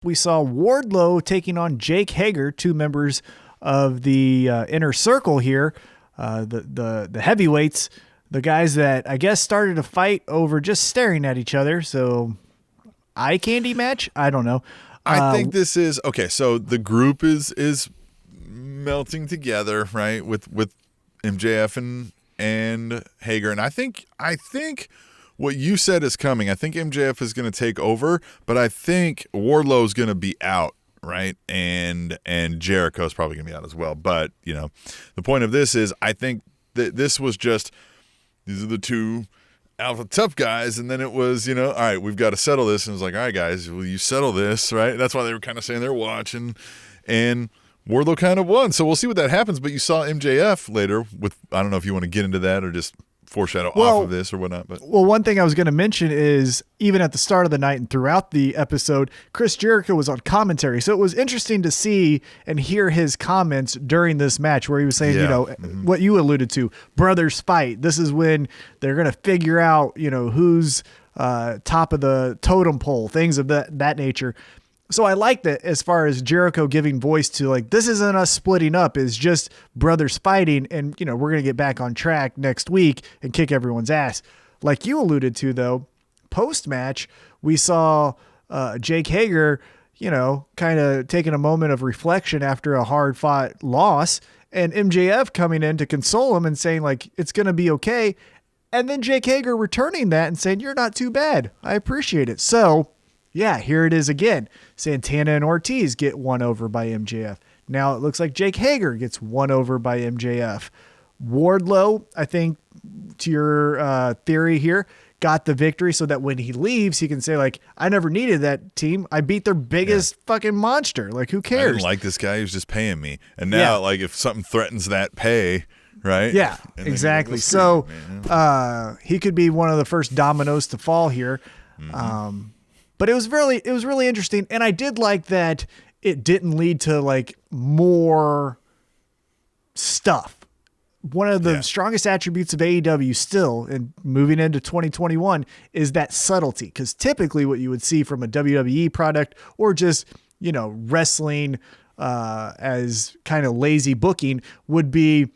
we saw Wardlow taking on Jake Hager, two members of the Inner Circle here, the heavyweights, the guys that I guess started a fight over just staring at each other. So eye candy match? I don't know. I think this is okay. So the group is melting together, right? With MJF and Hager, and I think what you said is coming. I think MJF is going to take over, but I think Wardlow is going to be out, right? And Jericho is probably going to be out as well. But the point of this is, I think that this was just, these are the two alpha tough guys, and then it was, all right, we've got to settle this. And it was like, all right, guys, will you settle this, right? That's why they were kind of saying they're watching, and Wardlow kind of won. So we'll see what that happens. But you saw MJF later with, I don't know if you want to get into that or just foreshadow off of this or whatnot. But one thing I was going to mention is, even at the start of the night and throughout the episode, Chris Jericho was on commentary. So it was interesting to see and hear his comments during this match where he was saying, what you alluded to, brothers fight. This is when they're going to figure out, who's top of the totem pole, things of that nature. So I like that as far as Jericho giving voice to, like, this isn't us splitting up, it's just brothers fighting, and, we're going to get back on track next week and kick everyone's ass. Like you alluded to, though, post-match, we saw Jake Hager, kind of taking a moment of reflection after a hard-fought loss, and MJF coming in to console him and saying, like, it's going to be okay, and then Jake Hager returning that and saying, you're not too bad, I appreciate it. So yeah, here it is again. Santana and Ortiz get won over by MJF. Now it looks like Jake Hager gets won over by MJF. Wardlow, I think, to your theory here, got the victory so that when he leaves, he can say, like, I never needed that team. I beat their biggest fucking monster. Like, who cares? I didn't like this guy. He was just paying me. And now, like, if something threatens that pay, right? Yeah, exactly. So he could be one of the first dominoes to fall here. Mm-hmm. But it was really interesting, and I did like that it didn't lead to, like, more stuff. One of the strongest attributes of AEW still, and moving into 2021, is that subtlety. Because typically what you would see from a WWE product or just, wrestling as kind of lazy booking would be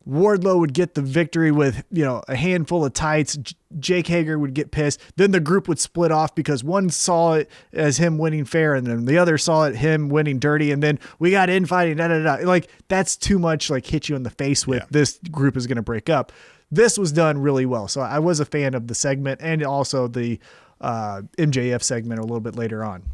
Wardlow would get the victory with, a handful of tights. Jake Hager would get pissed. Then the group would split off because one saw it as him winning fair, and then the other saw it him winning dirty. And then we got infighting. Like, that's too much. Like, hit you in the face with this group is going to break up. This was done really well. So I was a fan of the segment and also the MJF segment a little bit later on.